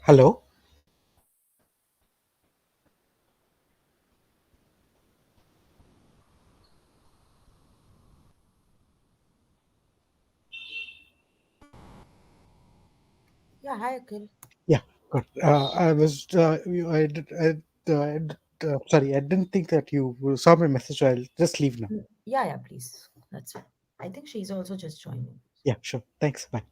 Hello. Yeah, hi Akhil. Yeah, good. I was, I did, sorry, I didn't think that you saw my message. So I'll just leave now. Yeah, please. That's fine. I think she's also just joining. Yeah, sure. Thanks. Bye.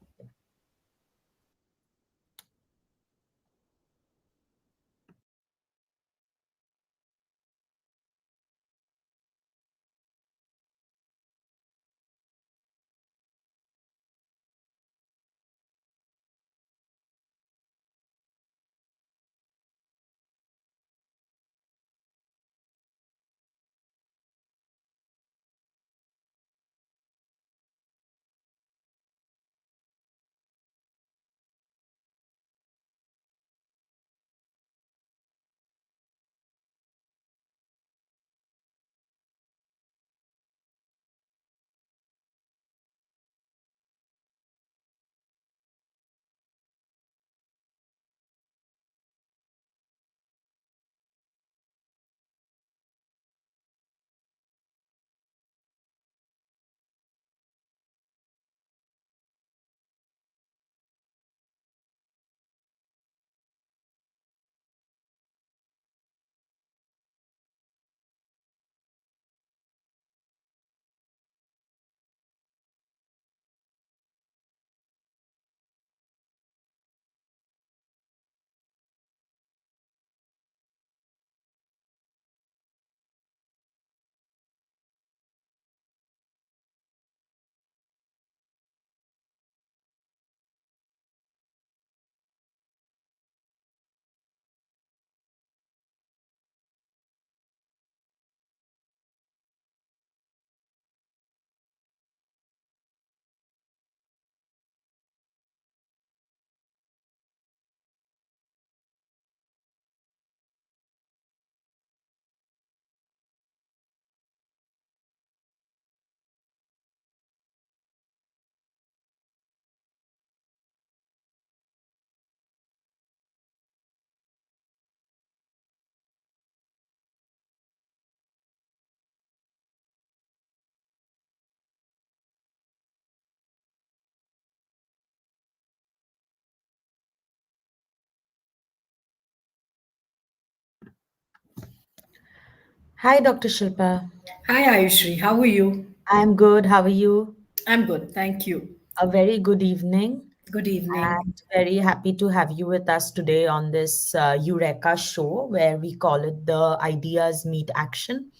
Hi, Dr. Shilpa. Hi Ayushree, how are you? I'm good. How are you? I'm good, thank you. A very good evening. Good evening. And very happy to have you with us today on this Eureka show where we call it the Ideas Meet Action.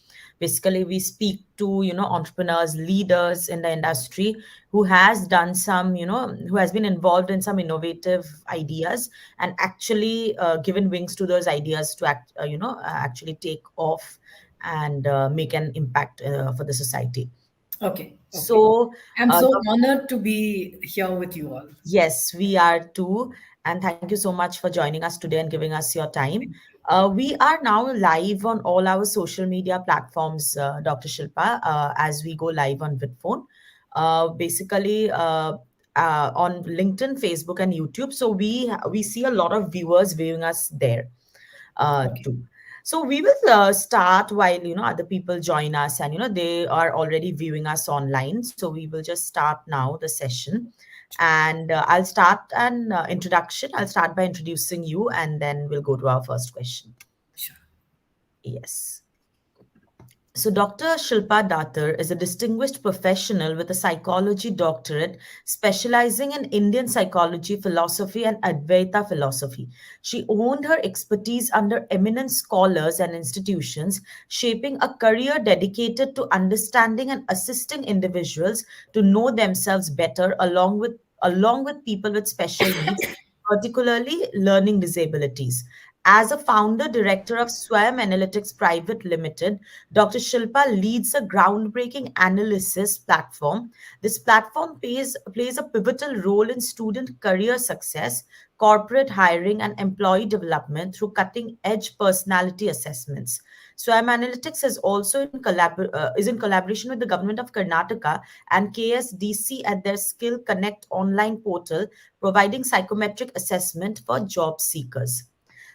Basically, we speak to, entrepreneurs, leaders in the industry who has done some, who has been involved in some innovative ideas and actually given wings to those ideas to actually take off and make an impact for the society. Okay. So, I'm so Dr. honored to be here with you all. Yes, we are too. And thank you so much for joining us today and giving us your time. We are now live on all our social media platforms, Dr. Shilpa, as we go live on Vidphone. Basically, on LinkedIn, Facebook, and YouTube. So we see a lot of viewers viewing us there Okay, too. So we will start while other people join us, and they are already viewing us online. So we will just start now the session, and I'll start an introduction. I'll start by introducing you, and then we'll go to our first question. sure. Yes. So, Dr. Shilpa Datar is a distinguished professional with a psychology doctorate specializing in Indian psychology, philosophy, and Advaita philosophy. She honed her expertise under eminent scholars and institutions, shaping a career dedicated to understanding and assisting individuals to know themselves better along with people with special needs, particularly learning disabilities. As a founder director of Swam Analytics Private Limited, Dr. Shilpa leads a groundbreaking analysis platform. This platform plays a pivotal role in student career success, corporate hiring, and employee development through cutting edge personality assessments. SWAM Analytics is also is in collaboration with the government of Karnataka and KSDC at their Skill Connect online portal, providing psychometric assessment for job seekers.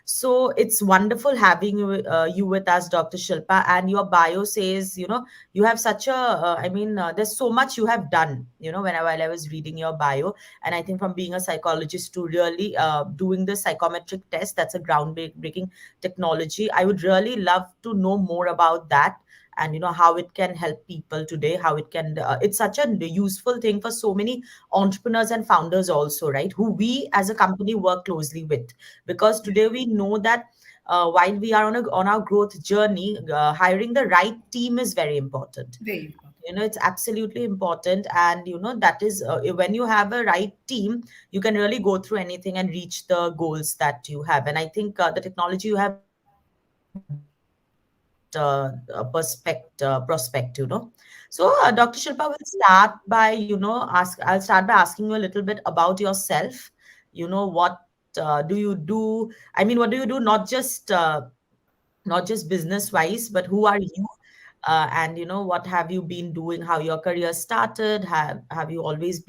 So it's wonderful having you with us, Dr. Shilpa. And your bio says, you have such there's so much you have done, while I was reading your bio. And I think from being a psychologist to really doing the psychometric test, that's a groundbreaking technology. I would really love to know more about that, and how it can help people today, how it can it's such a useful thing for so many entrepreneurs and founders also, right, who we as a company work closely with, because today we know that while we are on our growth journey, hiring the right team is very important. Very important. It's absolutely important. And that is when you have a right team, you can really go through anything and reach the goals that you have. And I think the technology you have built gives you that prospect. So Dr. Shilpa, will start by I'll start by asking you a little bit about yourself. What do you do? I mean, what do you do, not just business wise, but who are you? And what have you been doing, how your career started? Have you always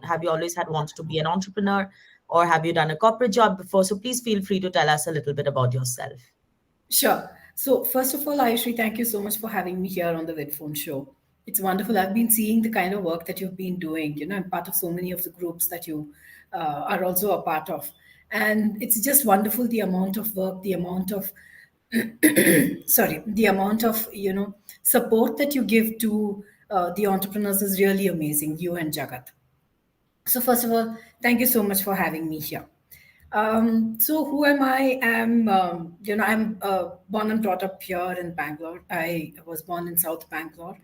have you always had wanted to be an entrepreneur, or have you done a corporate job before? So please feel free to tell us a little bit about yourself. Sure. So, first of all, Ayushree, thank you so much for having me here on the Vidphone show. It's wonderful. I've been seeing the kind of work that you've been doing. I'm part of so many of the groups that you are also a part of. And it's just wonderful, the amount of work, the amount of, sorry, the amount of, support that you give to the entrepreneurs is really amazing, you and Jagat. So, first of all, thank you so much for having me here. So who am I? I'm born and brought up here in Bangalore. I was born in South Bangalore,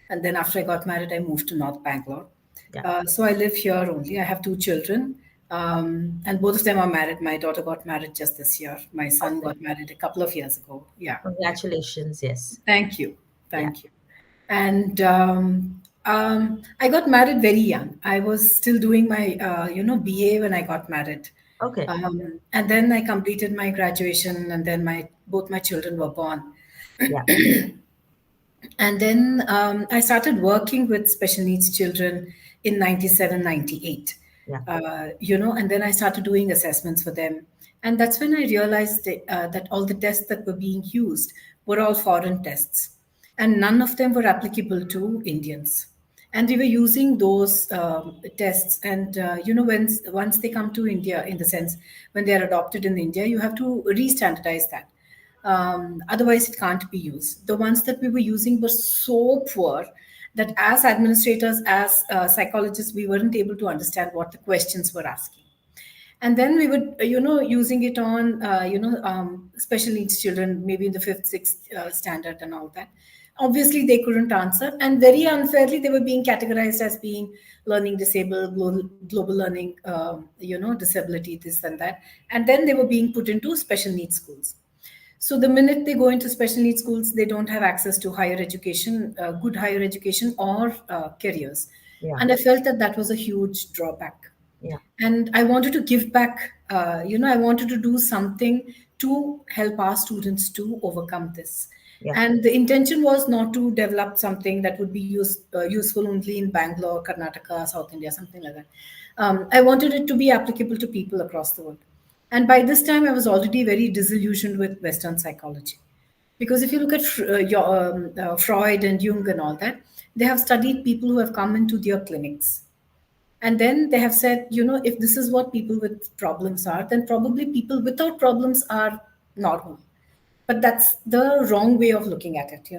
and then after I got married, I moved to North Bangalore. Yeah. So I live here only. I have two children, and both of them are married. My daughter got married just this year. My son Okay. got married a couple of years ago. Yeah. Congratulations. Yes. Thank you. Yeah. Thank you. And I got married very young. I was still doing my, BA when I got married. Okay. And then I completed my graduation, and then both my children were born. Yeah. And then I started working with special needs children in 97, 98. Yeah. And then I started doing assessments for them. And that's when I realized that all the tests that were being used were all foreign tests. And none of them were applicable to Indians. And we were using those tests. And, once they come to India, in the sense, when they are adopted in India, you have to re-standardize that. Otherwise, it can't be used. The ones that we were using were so poor that as administrators, as psychologists, we weren't able to understand what the questions were asking. And then we would, using it on, special needs children, maybe in the fifth, sixth standard and all that. Obviously, they couldn't answer. And very unfairly, they were being categorized as being learning disabled, global learning, disability, this and that. And then they were being put into special needs schools. So the minute they go into special needs schools, they don't have access to higher education, good higher education or careers. Yeah. And I felt that that was a huge drawback. Yeah. And I wanted to give back, I wanted to do something to help our students to overcome this. Yeah. And the intention was not to develop something that would be useful only in Bangalore, Karnataka, South India, something like that. I wanted it to be applicable to people across the world. And by this time, I was already very disillusioned with Western psychology. Because if you look at Freud and Jung and all that, they have studied people who have come into their clinics. And then they have said, if this is what people with problems are, then probably people without problems are normal. But that's the wrong way of looking at it,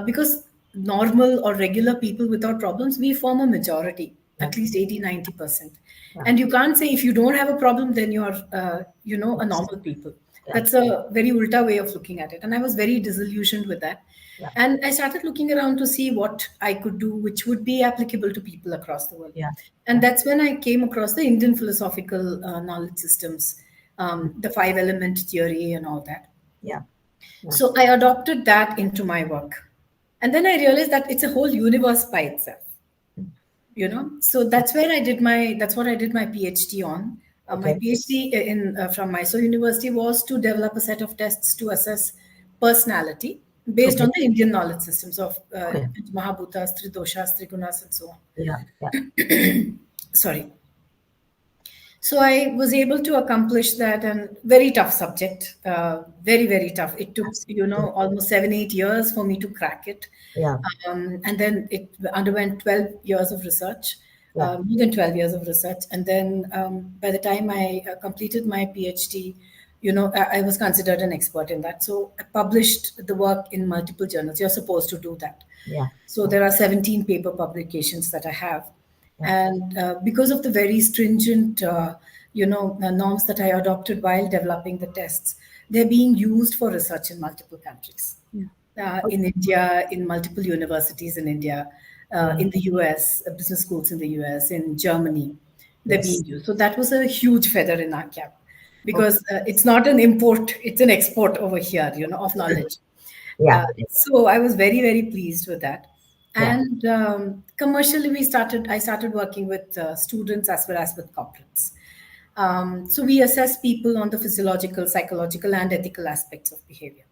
because normal or regular people without problems, we form a majority, at least 80-90%. Yeah. And you can't say if you don't have a problem, then you're, a normal people. Yeah. That's a very ulta way of looking at it. And I was very disillusioned with that. Yeah. And I started looking around to see what I could do, which would be applicable to people across the world. Yeah. And that's when I came across the Indian philosophical knowledge systems, the 5-element theory and all that. Yeah. Yeah. So I adopted that into my work. And then I realized that it's a whole universe by itself. So that's what I did my PhD on. My PhD from Mysore University was to develop a set of tests to assess personality based Okay. on the Indian knowledge systems of Okay. Mahabhutas, Tridoshas, Trigunas, and so on. Yeah. Yeah. Sorry. So I was able to accomplish that, and very tough subject, very very tough. It took Absolutely. almost 7 8 years for me to crack it, Yeah. and then it underwent 12 years of research, Yeah. more than 12 years of research, and then by the time I completed my PhD, I was considered an expert in that. So I published the work in multiple journals. You're supposed to do that. Yeah. So Yeah. there are 17 paper publications that I have. Yeah. And because of the very stringent, norms that I adopted while developing the tests, they're being used for research in multiple countries. In Okay. India, in multiple universities in India, Yeah. in the US, business schools in the US, in Germany, they're Yes. being used. So that was a huge feather in our cap Okay. because it's not an import, it's an export over here, of knowledge. Yeah. So I was very, very pleased with that. Yeah. And commercially, I started working with students as well as with corporates. So we assess people on the physiological, psychological, and ethical aspects of behavior.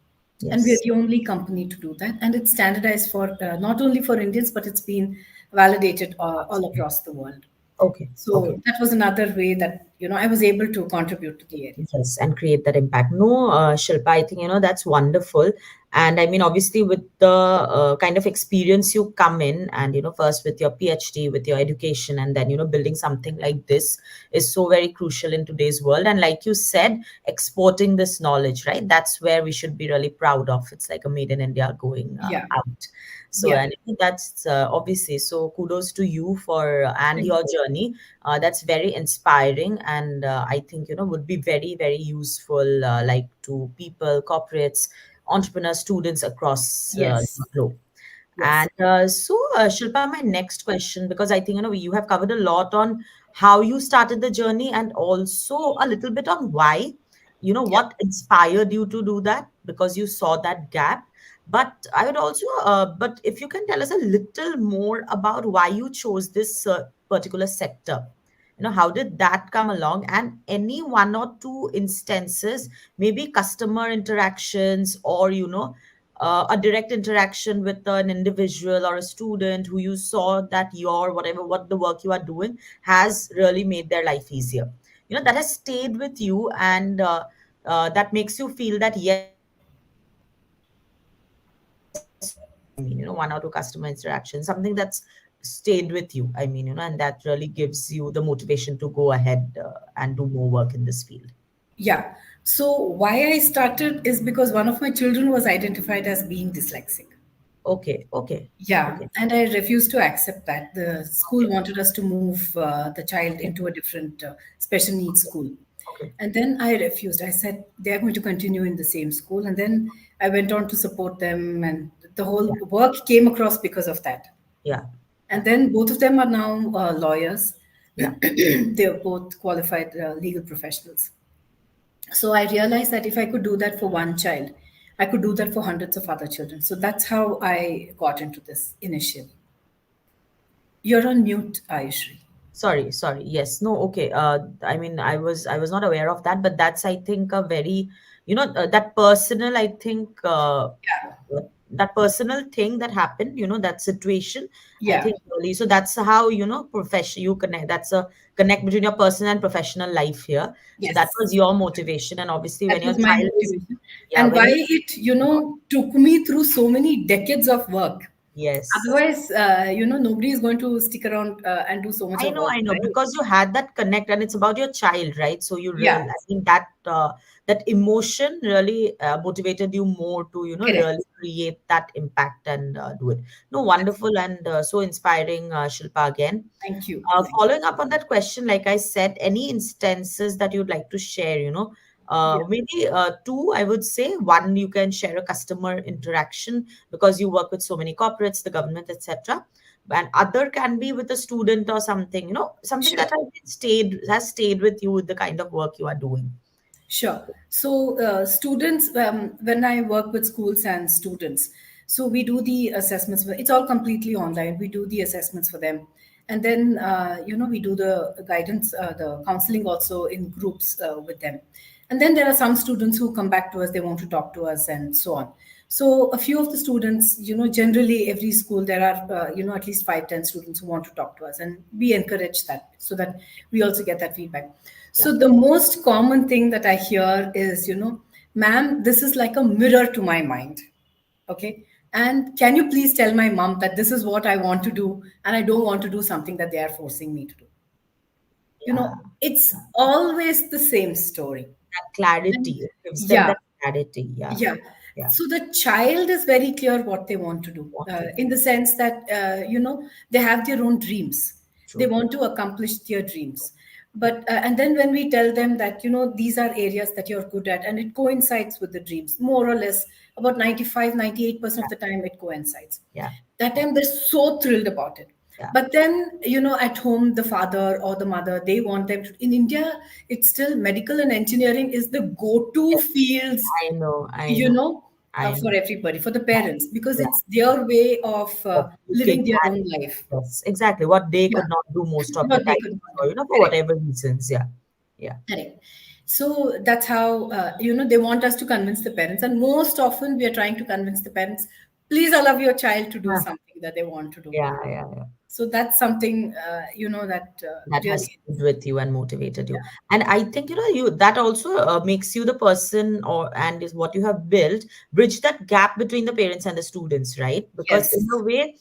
And we are Yes. the only company to do that. And it's standardized for not only for Indians, but it's been validated all across the world. Okay. Okay. So that was another way that I was able to contribute to the area. Yes, and create that impact. No, Shilpa, I think, that's wonderful. And I mean, obviously, with the kind of experience you come in, and, first with your PhD, with your education, and then, building something like this is so very crucial in today's world. And like you said, exporting this knowledge, right? That's where we should be really proud of. It's like a made in India going Yeah, out. So, yeah. and I think that's obviously, so kudos to you for and Thank your you. journey. That's very inspiring, and I think would be very very useful, like to people, corporates, entrepreneurs, students across Yes, the globe. yes. And Shilpa, my next question, because I think you have covered a lot on how you started the journey, and also a little bit on why, Yeah. what inspired you to do that, because you saw that gap. But I would also, but if you can tell us a little more about why you chose this particular sector. How did that come along? And any one or two instances, maybe customer interactions, or a direct interaction with an individual or a student who you saw that your whatever what the work you are doing has really made their life easier, that has stayed with you, and that makes you feel that yes, I mean, one or two customer interactions, something that's stayed with you, I mean, and that really gives you the motivation to go ahead and do more work in this field. Yeah. So why I started is because one of my children was identified as being dyslexic. Okay. Okay. Yeah, Okay. and I refused to accept that. The school Okay. wanted us to move the child Okay. into a different special needs Okay. school. Okay. And then I refused. I said they are going to continue in the same school. And then I went on to support them, and the whole Yeah. work came across because of that. Yeah. And Yeah. then both of them are now lawyers. Yeah. They're both qualified legal professionals. So I realized that if I could do that for one child, I could do that for hundreds of other children. So that's how I got into this initially. You're on mute, Ayushree. Sorry, sorry. Yes, no, okay. I mean, I was not aware of that, but that's, I think, a very, that personal, I think, that personal thing that happened, that situation, I Yeah. think really. So that's how, profession you connect. That's a connect between your personal and professional life here. So that Yes. was your motivation, and obviously That when your was my child is, motivation. yeah, And when why you, it, took me through so many decades of work. yes. Otherwise, nobody is going to stick around and do so much of work, I know, right? because you had that connect, and it's about your child, right? So you Yeah. real, I think that that emotion really motivated you more to, really Correct. create that impact and do it. No, wonderful and so inspiring, Shilpa. Again, Thank you. Thank you. following up on that question, like I said, any instances that you'd like to share, Yeah. maybe two, I would say. One, you can share a customer interaction because you work with so many corporates, the government, etc. And other can be with a student or something, something Sure. that has stayed with you with the kind of work you are doing. Sure. So, students, when I work with schools and students, so we do the assessments. It's all completely online. We do the assessments for them. And then, we do the guidance, the counseling also in groups with them. And then there are some students who come back to us, they want to talk to us, and so on. So a few of the students, generally every school there are, at least 5, 10 students who want to talk to us, and we encourage that so that we also get that feedback. Yeah. So the most common thing that I hear is, ma'am, this is like a mirror to my mind. Okay. And can you please tell my mom that this is what I want to do, and I don't want to do something that they are forcing me to do? Yeah. It's always the same story. That clarity. And It gives them yeah, that clarity. Yeah. yeah. Yeah. So the child is very clear what they want to do, Want to do. in the sense that, they have their own dreams. They True. want to accomplish their dreams. But, and then when we tell them that, these are areas that you're good at, and it coincides with the dreams, more or less, about 95, 98% of the time, it coincides. Yeah. That time, they're so thrilled about it. Yeah. But then, at home, the father or the mother, they want them to. In India, it's still medical and engineering is the go-to Yes. fields, I know. I you know. know, I know. for everybody, for the parents, because Yeah. it's their way of Of living looking their at, own life. yes, exactly what they Yeah, could not do most of the what they time, could not or do. for Correct. whatever reasons. Yeah. Yeah. Correct. So that's how, they want us to convince the parents. And most often we are trying to convince the parents, please allow your child to do Ah, something that they want to do. yeah. Yeah. Yeah. So that's something, that That has really, stayed with you and motivated you. yeah. And I think, you that also makes you the person, or and is what you have built, bridge that gap between the parents and the students, right? Because in a Yes. way,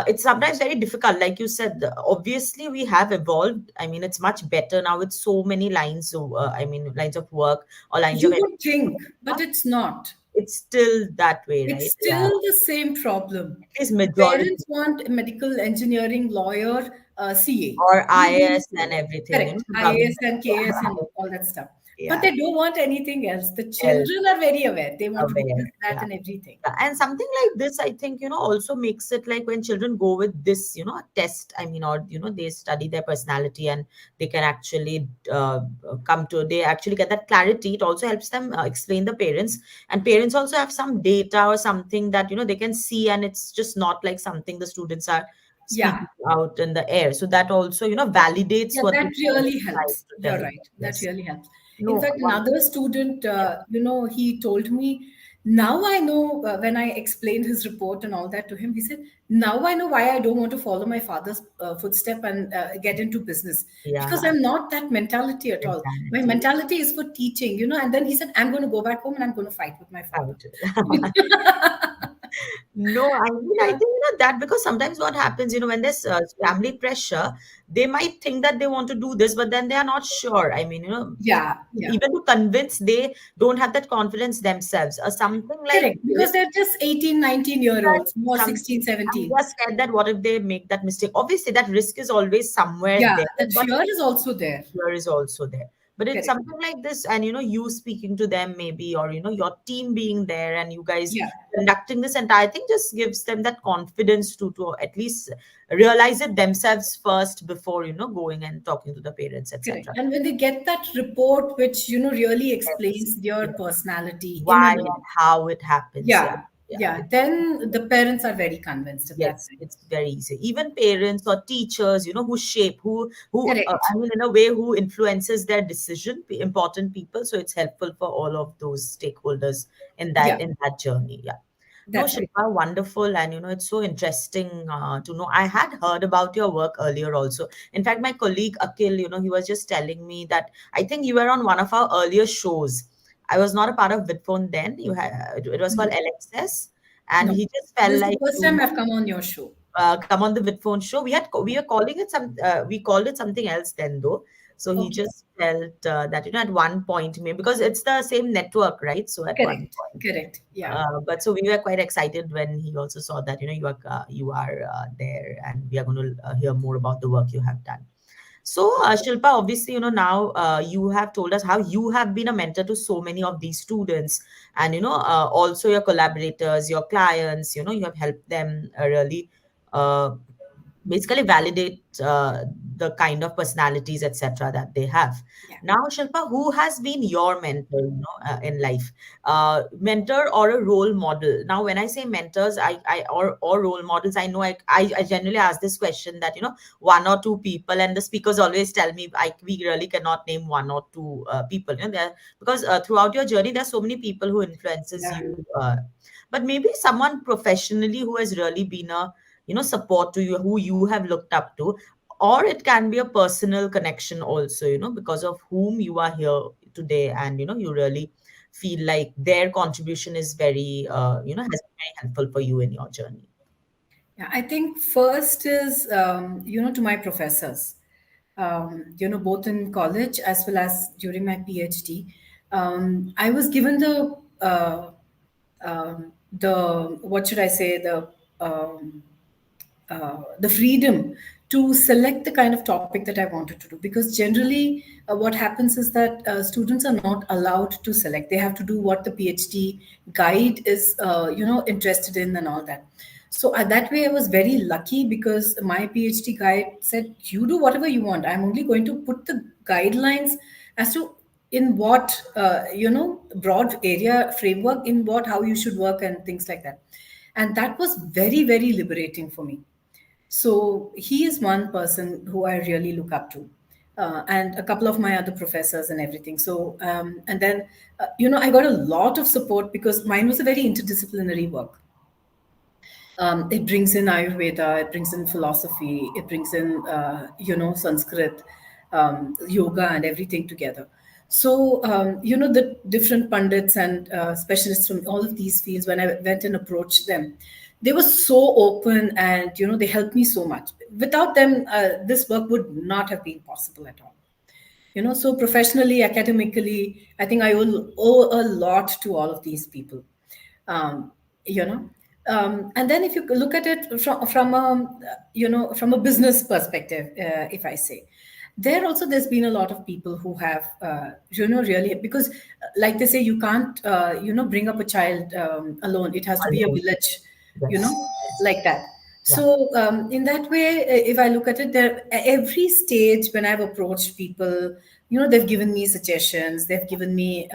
it's sometimes very difficult. Like you said, obviously we have evolved. I mean, it's much better now with so many lines of, lines of work or lines of You would education. think, but it's not. It's still that way, It's right? Yeah. still the same problem. At least The majority, parents want a medical engineering lawyer, CA. or You do IAS and so. everything, Correct. government. IAS and KS and all that stuff. But Yeah. they don't want anything else. The Else children are very aware. They want to do this, aware. that, Yeah. and everything. Yeah, and something like this, I think, also makes it like when children go with this, a test, I mean, or, they study their personality, and they can actually they actually get that clarity. It also helps them explain the parents, and parents also have some data or something that, they can see, and it's just not like something the students are Yeah. speaking out in the air. So that also, validates Yeah, what the that parents really try helps. to tell You're them. right. That Yes. really helps. In No, fact, one, another student, yeah, he told me, now I know, when I explained his report and all that to him, he said, now I know why I don't want to follow my father's footstep and get into business, because yeah, I'm not that mentality at all. My mentality. mentality is for teaching, and then he said, I'm going to go back home and I'm going to fight with my father. No, I mean, I Yeah. think, that, because sometimes what happens, when there's family pressure, they might think that they want to do this, but then they are not sure. I mean, Yeah. Yeah. even to convince, they don't have that confidence themselves, or something like Correct. Because this. they're just 18, 19-year-olds, more Some, 16, I'm 17. just scared that what if they make that mistake? Obviously, that risk is always somewhere Yeah. there, That but fear is also there. fear is also there. But it's Correct. something like this, and you speaking to them, maybe, or your team being there, and you guys Yeah. conducting this entire thing, just gives them that confidence to at least realize it themselves first before going and talking to the parents, Correct. etc. And when they get that report, which really Yes, explains their yes. personality in Why and and out, how it happens. Yeah, yeah, yeah. yeah, then the parents are very convinced at that Yes, time. it's very easy. Even parents or teachers, who shape, Correct. I mean, in a way, who influences their decision, important people. So it's helpful for all of those stakeholders in Yeah, that journey. Yeah. No, that's right. Shilpa, wonderful, and it's so interesting to know. I had heard about your work earlier also. In fact, my colleague Akil, he was just telling me that I think you were on one of our earlier shows. I was not a part of Vidphone then. It was called No, LXS, and no. he just felt This is the like first time I've come on your show. come on the Vidphone show. We were calling it we called it something else then though. So he Okay. just felt that at one point, maybe because it's the same network, right? So at one Correct. point, Correct. Yeah. but so we were quite excited when he also saw that you are there, and we are going to hear more about the work you have done. So, Shilpa, obviously, now you have told us how you have been a mentor to so many of these students, and also your collaborators, your clients. You have helped them really uh, basically validate the kind of personalities, etc., that they have. Yeah. Now, Shilpa, who has been your mentor, in life? Mentor or a role model? Now, when I say mentors, or role models, I know I generally ask this question that one or two people, and the speakers always tell me we really cannot name one or two people. Because throughout your journey, there are so many people who influences Yeah. you. but maybe someone professionally who has really been a, support to you, who you have looked up to. Or it can be a personal connection also, because of whom you are here today, and you really feel like their contribution is very, has been very helpful for you in your journey. Yeah, I think first is, to my professors, both in college as well as during my PhD. I was given what should I say, the freedom to select the kind of topic that I wanted to do. Because generally, what happens is that students are not allowed to select. They have to do what the PhD guide is, interested in and all that. So that way, I was very lucky because my PhD guide said, "You do whatever you want. I'm only going to put the guidelines as to in what broad area framework, in what how you should work and things like that." And that was very, very liberating for me. So he is one person who I really look up to, and a couple of my other professors and everything. So and then I got a lot of support because mine was a very interdisciplinary work. It brings in Ayurveda, it brings in philosophy, it brings in Sanskrit, yoga, and everything together. So the different pundits and specialists from all of these fields, when I went and approached them, they were so open, and they helped me so much. Without them, this work would not have been possible at all. So professionally, academically, I think I owe a lot to all of these people. um, you know and then if you look at it from a business perspective, if I say, there's been a lot of people who have really, because like they say, you can't bring up a child alone. It has to be a Alone. village, you Yes. know like that. Yeah. So in that way, if I look at it, there every stage when I've approached people, they've given me suggestions, they've given me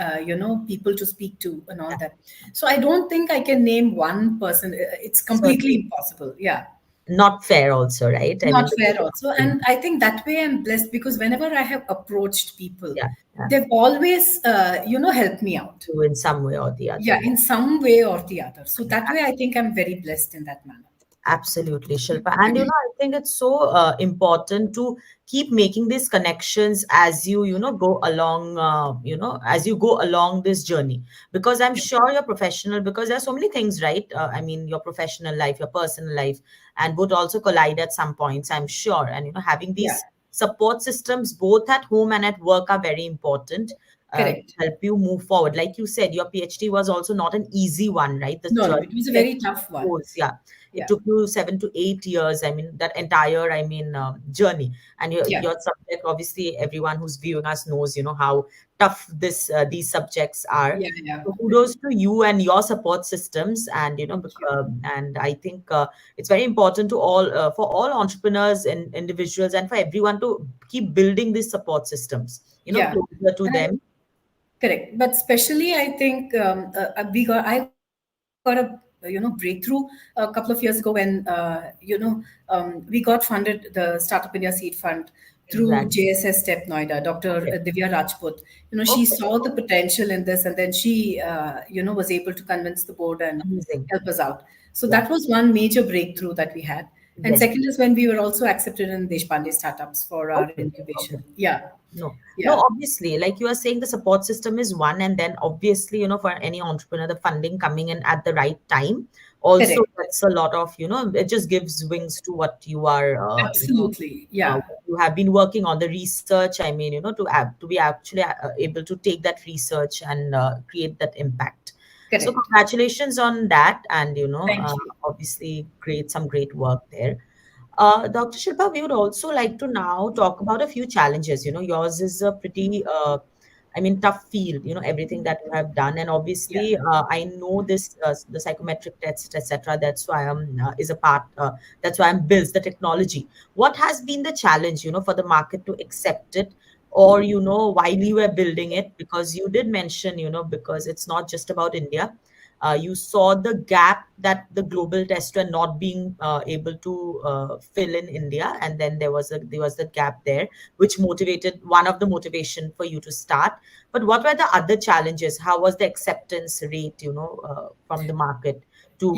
people to speak to and all Yeah. that. So I don't think I can name one person. It's completely Certainly impossible. Yeah, not fair also, right? I not mean, fair also. And I think that way I'm blessed, because whenever I have approached people, yeah, yeah, they've always helped me out. to in some way or the other. Yeah, Yeah. in some way or the other. So Yeah. that way I think I'm very blessed in that manner. Absolutely, Shilpa. And I think it's so important to keep making these connections as go along, as you go along this journey. Because I'm sure you're professional, because there's so many things, right? I mean, your professional life, your personal life, and would also collide at some points, I'm sure. And, having Yeah, these support systems, both at home and at work, are very important. correct. Help you move forward. Like you said, your PhD was also not an easy one, right? The No, no, journey it was a to get very tough one. goals, yeah, it Yeah, took you 7 to 8 years. I mean, that entire, journey. And yeah, your subject, obviously, everyone who's viewing us knows, how tough these subjects are. yeah, yeah. So kudos to you and your support systems. And, Thank you. and I think it's very important to all, for all entrepreneurs and individuals, and for everyone to keep building these support systems, Yeah, closer to and them. correct. But especially, I think I got a breakthrough a couple of years ago when we got funded the Startup India Seed Fund through Exactly. JSS Step Noida, Dr. Okay. Divya Rajput. She Okay. saw the potential in this, and then she was able to convince the board and Amazing. help us out. So Yeah. that was one major breakthrough that we had. And Yes. second is when we were also accepted in Deshpande Startups for our Okay. incubation. Okay. Yeah, No, no, yeah, obviously, like you are saying, the support system is one, and then obviously, for any entrepreneur, the funding coming in at the right time also, correct. that's a lot of, it just gives wings to what you are, Absolutely. Yeah, what you have been working on, the research. I mean, to be actually able to take that research and create that impact. So correct. congratulations on that, and Thank you. obviously, some great work there. Dr. Shilpa, we would also like to now talk about a few challenges. Yours is a pretty, tough field, everything that you have done. And Yeah. obviously, I know this, the psychometric test, etc. That's why is a part, that's why I'm builds the technology. What has been the challenge, for the market to accept it? Or, while you were building it, because you did mention, because it's not just about India, you saw the gap that the global tests were not being able to fill in India, and then there was the gap there, which motivated one of the motivation for you to start. But what were the other challenges? How was the acceptance rate, from the market? to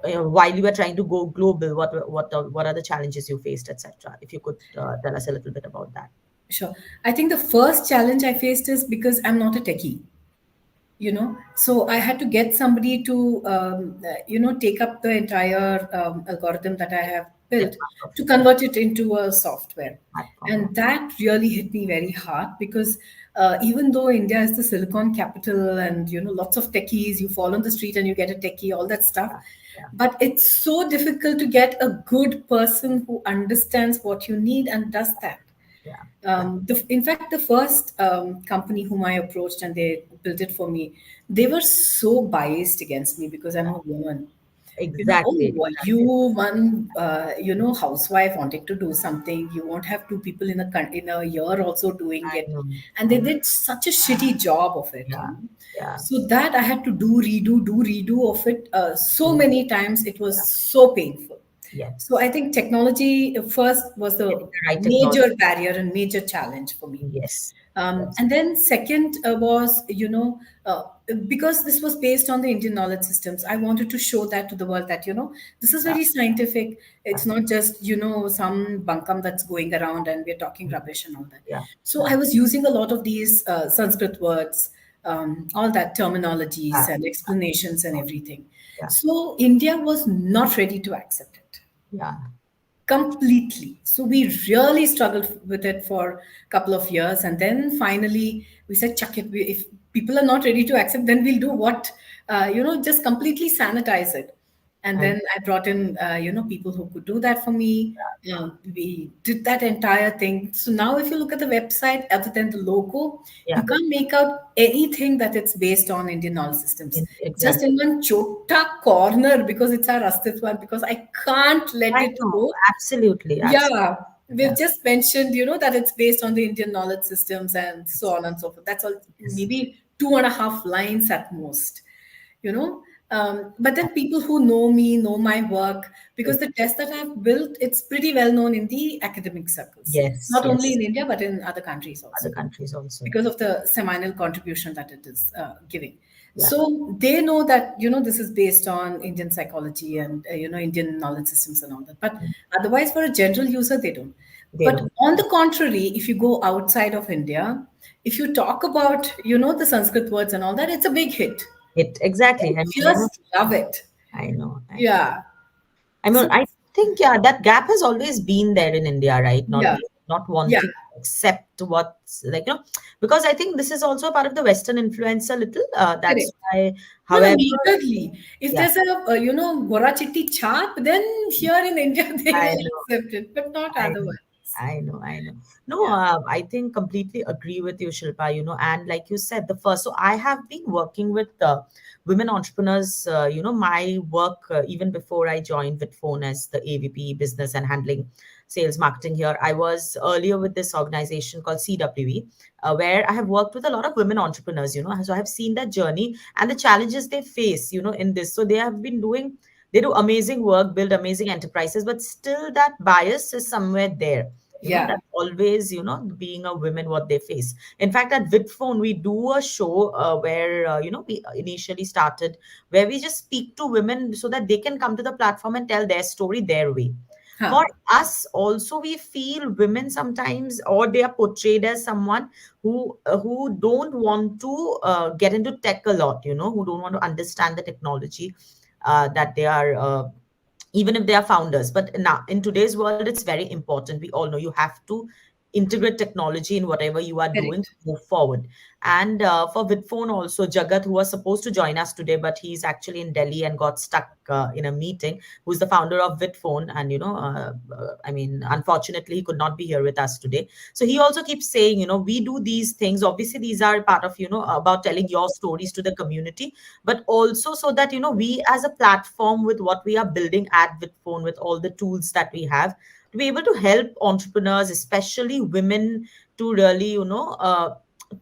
Yeah, while you were trying to go global, what are the challenges you faced, etc. If you could tell us a little bit about that. sure. I think the first challenge I faced is because I'm not a techie, so I had to get somebody to take up the entire algorithm that I have built Network of to convert it into a software. platform. And that really hit me very hard because even though India is the silicon capital and lots of techies, you fall on the street and you get a techie, all that stuff, Yeah, yeah, but it's so difficult to get a good person who understands what you need and does that. yeah, yeah, In fact, the first company whom I approached and they built it for me, they were so biased against me because I'm a woman. exactly, Oh, you exactly. one, housewife wanting to do something, you won't have two people in a year also doing I it, know, and I they know. did such a shitty job of it. Yeah, yeah, So that I had to do redo of it so mm, many times. It was so painful. So yes. I think technology first was Getting the the right technology. major barrier and major challenge for me. Yes, yes, And then second was, because this was based on the Indian knowledge systems, I wanted to show that to the world that, this is yeah, very scientific. yeah, It's not just, some bunkam that's going around and we're talking mm, rubbish and all that. yeah, So yeah, I was using a lot of these Sanskrit words, all that yeah, terminologies and explanations and everything. yeah, So India was not ready to accept it yeah, completely. So we really struggled with it for a couple of years, and then finally we said, "Chuck it. If people are not ready to accept, then we'll do what, just completely sanitize it." And I, then I brought in, people who could do that for me. We did that entire thing. So now, if you look at the website, other than the logo, you yeah, can't make out anything that it's based on Indian knowledge systems. Just exactly. in one chota corner because it's our Astitwa, because I can't let I it know, go. absolutely, absolutely. Yeah, Yeah, we've just mentioned, that it's based on the Indian knowledge systems and so on and so forth. That's all, yes, maybe 2.5 lines at most, you know. But then people who know me know my work because the test that I've built, it's pretty well known in the academic circles, yes, not only yes. in India but in other countries Other also countries also. because of the seminal contribution that it is giving. Yeah, So they know that this is based on Indian psychology and Indian knowledge systems and all that. But mm, otherwise, for a general user, they don't. they But don't. on the contrary, if you go outside of India, if you talk about the Sanskrit words and all that, it's a big hit. It exactly. I They mean, just love it. I know, I know. Yeah. I mean, So I think yeah, that gap has always been there in India, right? Not yeah, not yeah. wanting to accept what's like, because I think this is also a part of the Western influence a little. That's Correct. why, No, no, however, majorly. If yeah, there's a, Gora Chitti chap, then here in India they I will know. accept it, but not I know. otherwise. I know, I know. No, Yeah. I think completely agree with you, Shilpa, and like you said, the first, so I have been working with women entrepreneurs, my work, even before I joined Vidphone as the AVP business and handling sales marketing here, I was earlier with this organization called CWE, where I have worked with a lot of women entrepreneurs, so I have seen that journey and the challenges they face, in this. So they have been doing they do amazing work, build amazing enterprises, but still that bias is somewhere there. Yeah. That's always, being a woman, what they face. In fact, at Vidphone, we do a show where, we initially started, where we just speak to women so that they can come to the platform and tell their story their way. Huh. For us, also, we feel women sometimes, or they are portrayed as someone who don't want to get into tech a lot, who don't want to understand the technology that they are even if they are founders. But now in today's world, it's very important. We all know you have to integrate technology in whatever you are doing to Correct. move forward. And for Vidphone also, Jagat, who was supposed to join us today, but he's actually in Delhi and got stuck in a meeting, who's the founder of Vidphone. And, I mean, unfortunately, he could not be here with us today. So he also keeps saying, we do these things. Obviously, these are part of, about telling your stories to the community, but also so that, we as a platform with what we are building at Vidphone, with all the tools that we have, to be able to help entrepreneurs, especially women, to really,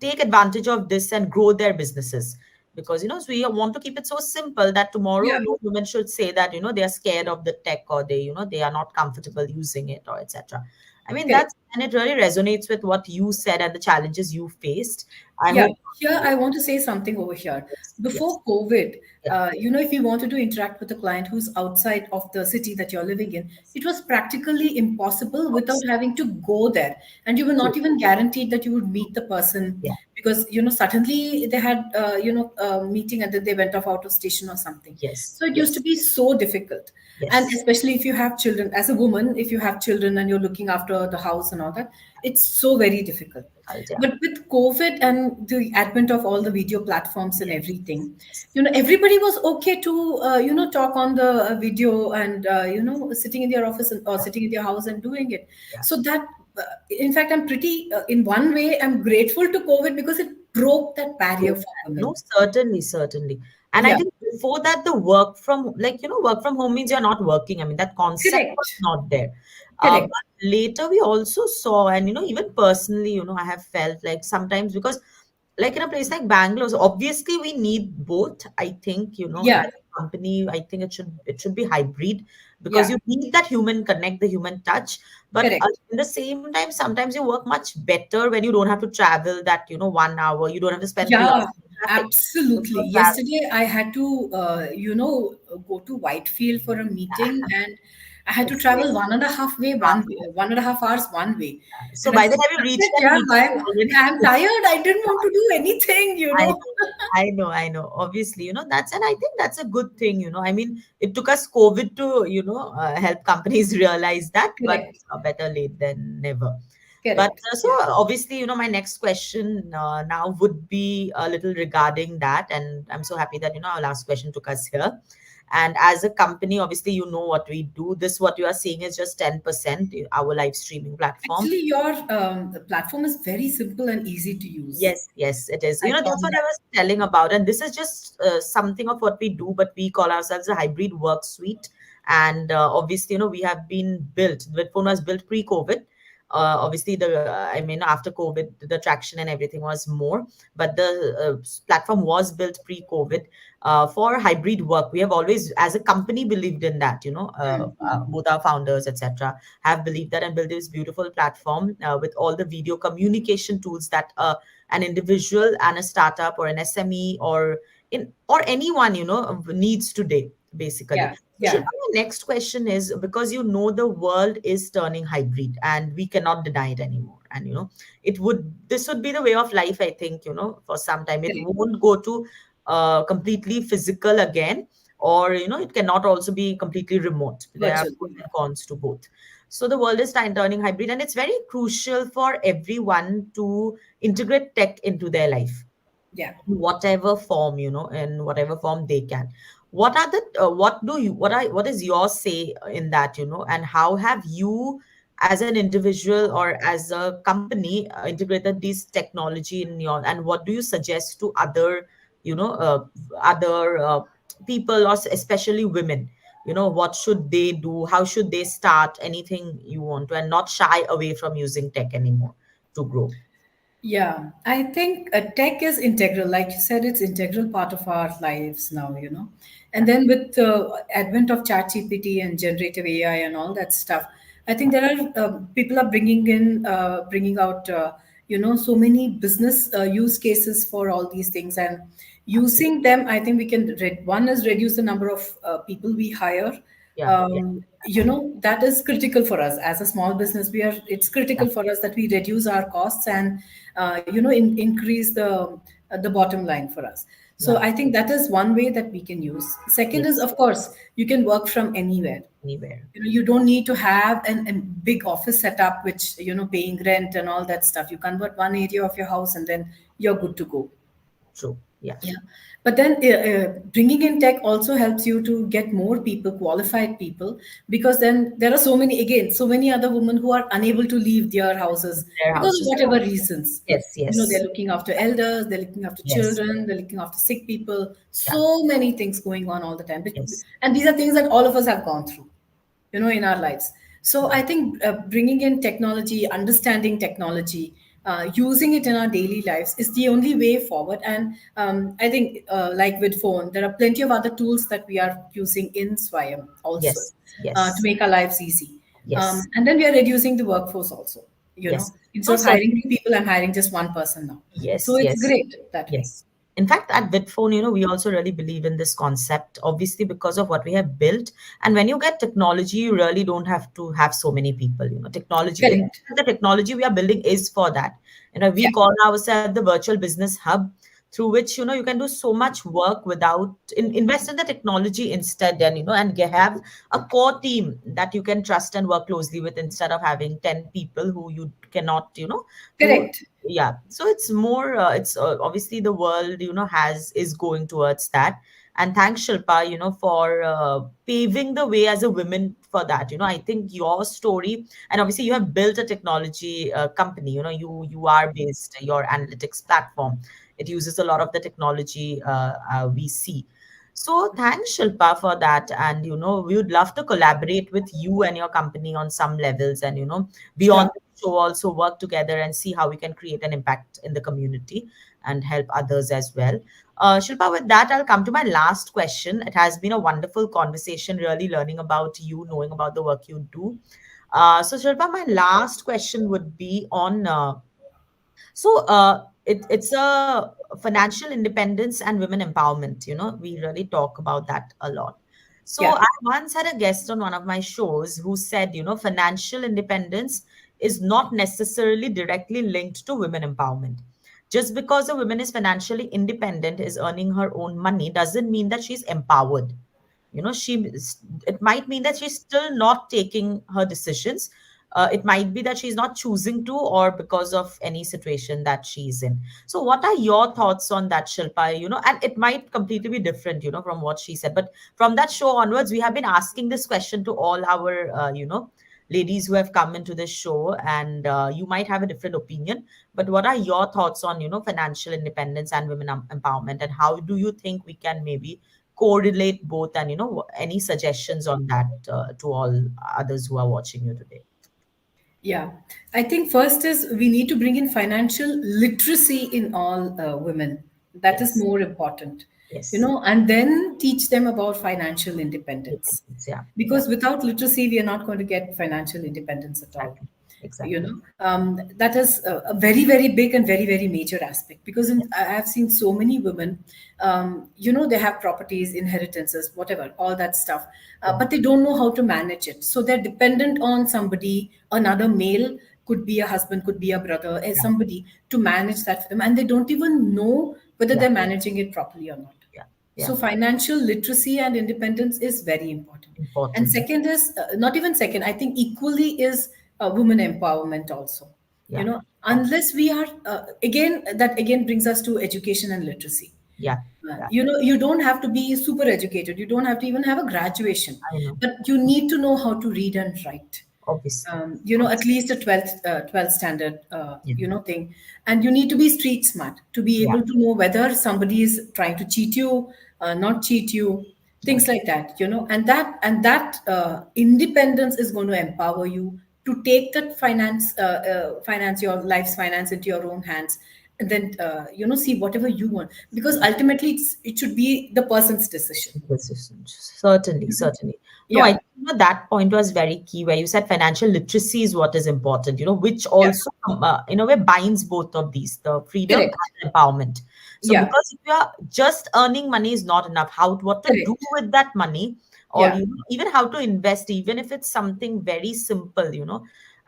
take advantage of this and grow their businesses. because so we want to keep it so simple that tomorrow Yeah, no women should say that they are scared of the tech, or they are not comfortable using it, or etc. I mean, correct. that's, and it really resonates with what you said and the challenges you faced. I Yeah, hope. here I want to say something over here. Yes, yes, Before COVID, yeah, if you wanted to interact with a client who's outside of the city that you're living in, it was practically impossible without having to go there. And you were true. not even guaranteed that you would meet the person Yeah, because, suddenly they had, a meeting and then they went off out of station or something. yes, So it used to yes, be so difficult. And yes, especially if you have children, as a woman, if you have children and you're looking after the house and all that, it's so very difficult. yeah, But with COVID and the advent of all the video platforms and yes, everything, yes, everybody was okay to, talk on the video and, sitting in their office or sitting in their house and doing it. yeah. So that, in fact, I'm pretty, in one way, I'm grateful to COVID because it broke that barrier Broke for that. No, women. certainly, certainly. And I Yeah, think before that, the work from, work from home means you're not working. I mean, that concept was correct, not there. correct. But later we also saw, and, even personally, I have felt like sometimes, because like in a place like Bangalore, so obviously we need both. I think, as Yeah, a company, I think it should be hybrid, because yeah, you need that human connect, the human touch. But correct. in the same time, sometimes you work much better when you don't have to travel that 1 hour. You don't have to spend 3 hours Yeah, in traffic. When absolutely. you're traveling, Yesterday, I had to, go to Whitefield for a meeting, and I had to it's travel crazy. 1.5 hours one way. So And I by the said, time you reach that yeah, meeting, I'm, already. I'm tired. I didn't want to do anything, I know, I know. Obviously, that's, and I think that's a good thing. I mean, it took us COVID to, help companies realize that, but Correct, better late than never. But correct. so Yeah. obviously, my next question now would be a little regarding that. And I'm so happy that, our last question took us here. And as a company, obviously, you know what we do. This, what you are seeing, is just 10%, our live streaming platform. Actually, your the platform is very simple and easy to use. Yes, yes, it is. I That's found what that. I was telling about. And this is just something of what we do, but we call ourselves a hybrid work suite. And obviously, we have been built, Vidphone was built pre-COVID. Obviously, I mean, after COVID, the traction and everything was more, but the platform was built pre-COVID for hybrid work. We have always, as a company, believed in that, both our founders, etc., have believed that, and built this beautiful platform with all the video communication tools that an individual and a startup or an SME or anyone needs today, basically. Yeah, So Shilpa, yeah, my next question is, because the world is turning hybrid and we cannot deny it anymore, and this would be the way of life, I think, for some time it correct. won't go to completely physical again, or it cannot also be completely remote. There are Virtual. pros and cons to both. So the world is turning hybrid, and it's very crucial for everyone to integrate tech into their life, Yeah. whatever form, in whatever form they can. What is your say in that, and how have you, as an individual or as a company, integrated this technology in your, and what do you suggest to other, other people, or especially women? What should they do? How should they start? Anything you want to, and not shy away from using tech anymore to grow. Yeah, I think tech is integral. Like you said, it's integral part of our lives now. And Yeah, then with the advent of ChatGPT and generative AI and all that stuff, I think there are people are bringing out, so many business use cases for all these things, and absolutely. using them. I think we can. One is reduce the number of people we hire. Yeah, yeah, That is critical for us as a small business. It's yeah. critical for us that we reduce our costs and increase the bottom line for us. So Yeah, I think that is one way that we can use. Second is, yes, of course, you can work from anywhere. anywhere. You don't need to have a big office setup, which paying rent and all that stuff. You convert one area of your house and then you're good to go. True. Yeah, Yeah. But then bringing in tech also helps you to get more people, qualified people, because then there are so many other women who are unable to leave their houses their because of houses. whatever reasons. Yes, They're yes, looking after elders, they're looking after yes, children, they're looking after sick people. yeah, So many things going on all the time. yes, And these are things that all of us have gone through, in our lives. So yeah, I think bringing in technology, understanding technology, using it in our daily lives is the only way forward. And I think, like with phone, there are plenty of other tools that we are using in Swayam also Yes, to yes, make our lives easy. yes, And then we are reducing the workforce also. yes. Instead No, of hiring certainly. two people, I'm hiring just one person now. So Yes, it's yes. great that way. Yes. In fact, at Vidphone, we also really believe in this concept, obviously, because of what we have built. And when you get technology, you really don't have to have so many people. Technology, in Correct. the technology we are building is for that. We Yeah. call ourselves the virtual business hub, through which, you can do so much work without invest in the technology instead, and, have a core team that you can trust and work closely with instead of having 10 people who you cannot, who Correct. yeah, so it's more it's obviously the world has is going towards that. And thanks, Shilpa, for paving the way as a woman for that. I think your story, and obviously you have built a technology company. You are based your analytics platform. It uses a lot of the technology we see. So thanks, Shilpa, for that. And we would love to collaborate with you and your company on some levels, and beyond Sure. the show also work together and see how we can create an impact in the community and help others as well. Shilpa, with that, I'll come to my last question. It has been a wonderful conversation, really learning about you, knowing about the work you do. So, Shilpa, my last question would be on it's a financial independence and women empowerment. We really talk about that a lot. So Yeah. I once had a guest on one of my shows who said, financial independence is not necessarily directly linked to women empowerment. Just because a woman is financially independent, is earning her own money, doesn't mean that she's empowered. She it might mean that she's still not taking her decisions. It might be that she's not choosing to, or because of any situation that she's in. So what are your thoughts on that, Shilpa? And it might completely be different, from what she said, but from that show onwards, we have been asking this question to all our ladies who have come into this show, and you might have a different opinion, but what are your thoughts on financial independence and women empowerment, and how do you think we can maybe correlate both, and any suggestions on that to all others who are watching you today? Yeah, I think first is we need to bring in financial literacy in all women. That is Yes, more important, yes, and then teach them about financial independence. independence. Yeah, yeah, Because without literacy, we are not going to get financial independence at all. exactly, exactly. That is a very, very big and very, very major aspect. Because I have seen so many women, they have properties, inheritances, whatever, all that stuff, Yeah, but they don't know how to manage it. So they're dependent on somebody, another male, could be a husband, could be a brother, yeah, somebody to manage that for them. And they don't even know whether yeah, they're managing it properly or not. yeah, yeah. So financial literacy and independence is very important. And Important. second is not even second, I think equally is women empowerment also. Yeah, yeah, Unless we are again, that again brings us to education and literacy. yeah, yeah. You don't have to be super educated. You don't have to even have a graduation, I know. but you need to know how to read and write. Obviously, At obviously. least a 12th standard, Yeah, thing. And you need to be street smart to be yeah, able to know whether somebody is trying to cheat you, not cheat you, yeah. things like that. And that independence is going to empower you to take that finance, your life's finance into your own hands, and then see whatever you want, because ultimately it should be the person's decision. Decisions. Certainly, certainly. No, I Yeah, think that point was very key where you said financial literacy is what is important, which yeah, also, in a way, binds both of these, the freedom correct. and empowerment. So, Yeah, because if you are just earning money is not enough, what to do correct. with that money, or Yeah, even how to invest, even if it's something very simple,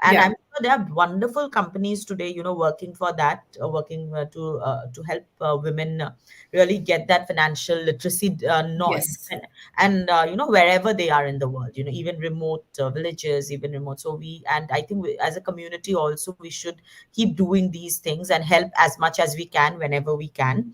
and yeah. I'm sure there are wonderful companies today, working for that, working to help women really get that financial literacy Yes. and wherever they are in the world, even remote villages, even remote. So and I think as a community also, we should keep doing these things and help as much as we can whenever we can,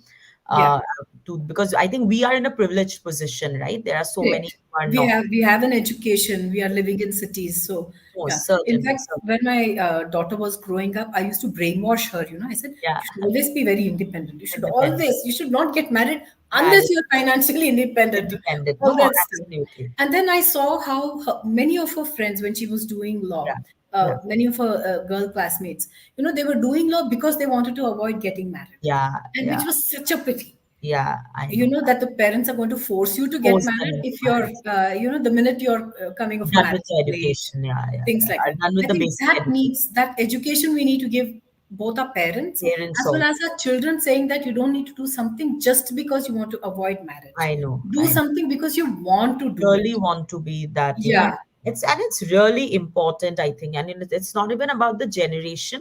Yeah. uh, because I think we are in a privileged position, right? There are so many Correct. who are We not. have we have an education. We are living in cities, so yeah. Most In certainly, fact, certainly. when my daughter was growing up, I used to brainwash her. I said Yeah. you should always be very independent. Independent. You should not get married unless Married. you're financially independent. Independent. All No, that stuff. absolutely. And then I saw how many of her friends, when she was doing Yeah. law, Yeah. many of her girl classmates, they were doing law because they wanted to avoid getting married, Yeah. and Yeah. which was such a pity. Yeah. I know. That the parents are going to force you to get Force them married into if you're, marriage. the minute you're coming of Done with the marriageable age, education. Yeah. Yeah. things like Yeah. that. Done with I the think basic that education. needs that education we need to give both our parents Parents as well also. as our children, saying that you don't need to do something just because you want to avoid marriage. I know. Do I know. something because you want to do Really it. want to be that, Yeah, it's really important, I think. And it's not even about the generation.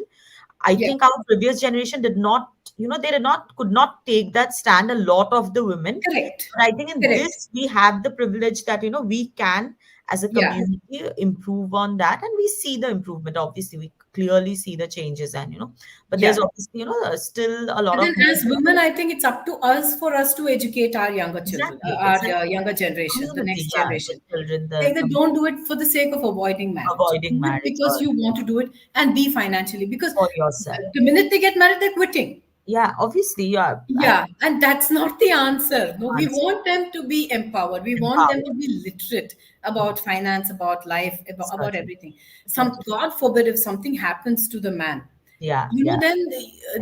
I yeah, think our previous generation did not, they did not, could not take that stand, a lot of the women. correct, But I think in correct. this, we have the privilege that, we can, as a Yeah, community, improve on that. And we see the improvement. Obviously, we clearly see the changes, and, but there's yeah. obviously, still a lot And of then, more. as women, I think it's up to us for us to educate our younger children, Exactly. our Exactly. younger generation, the Community, next yeah. The generation. children, Saying that don't do it for the sake of avoiding marriage. avoiding Do it marriage, because or you want to do it and be financially. Because for yourself. the minute they get married, they're quitting. Yeah, obviously, yeah. I Yeah, and that's not the answer. No, we answer want them to be empowered. We want them empowered. to be literate about finance, about life, about Certainly, everything. Some, certainly. God forbid, if something happens to the man, Yeah, yeah, then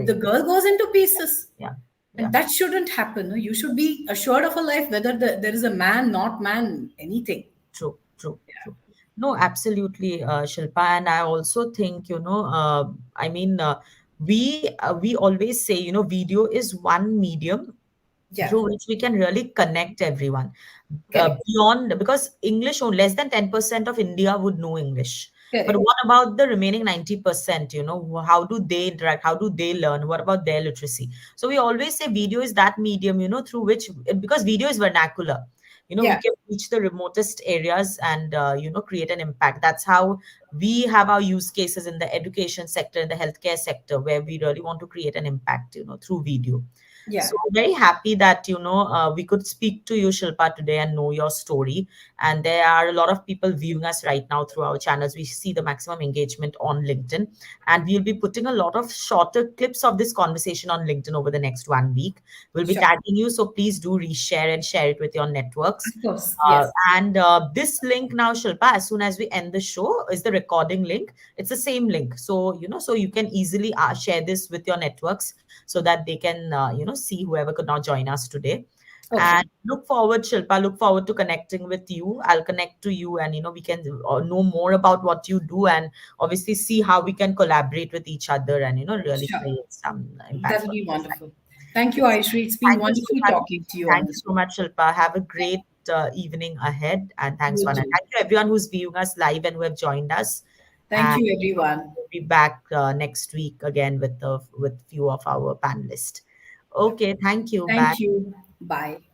the right. girl goes into pieces. Yeah, And yeah. that shouldn't happen. No? You should be assured of a life, whether there is a man, not man, anything. True, true, Yeah. true. No, absolutely, Shilpa. And I also think, I mean, we always say, video is one medium Yeah. through which we can really connect everyone, Correct. beyond, because English, only less than 10% of India would know English. But Correct. what about the remaining 90%? How do they interact? How do they learn? What about their literacy? So we always say video is that medium, through which, because video is vernacular, we Yeah. can reach the remotest areas and, create an impact. That's how we have our use cases in the education sector, in the healthcare sector, where we really want to create an impact, through video. Yeah. So very happy that we could speak to you, Shilpa, today and know your story. And there are a lot of people viewing us right now through our channels. We see the maximum engagement on LinkedIn, and we'll be putting a lot of shorter clips of this conversation on LinkedIn over the next 1 week. We'll be Sure. tagging you, so please do reshare and share it with your networks. Of course. Uh, Yes. and this link now, Shilpa, as soon as we end the show, is the recording link. It's the same link, so so you can easily share this with your networks, so that they can see whoever could not join us today. Okay. And look forward, Shilpa, look forward to connecting with you. I'll connect to you, and we can know more about what you do, and obviously see how we can collaborate with each other, and really Sure. create some That impact will for be society. wonderful. Thank you, Yes. Ayushree. It's been Thank you so wonderful much. talking to you on Thank you this. so much, Shilpa. Have a great evening ahead, and thanks You for that. too. Thank you everyone who's viewing us live and who have joined us. Thank And you, everyone. we'll be back next week again with few of our panelists. Yeah. Okay, thank you. Bye. Thank you. Bye.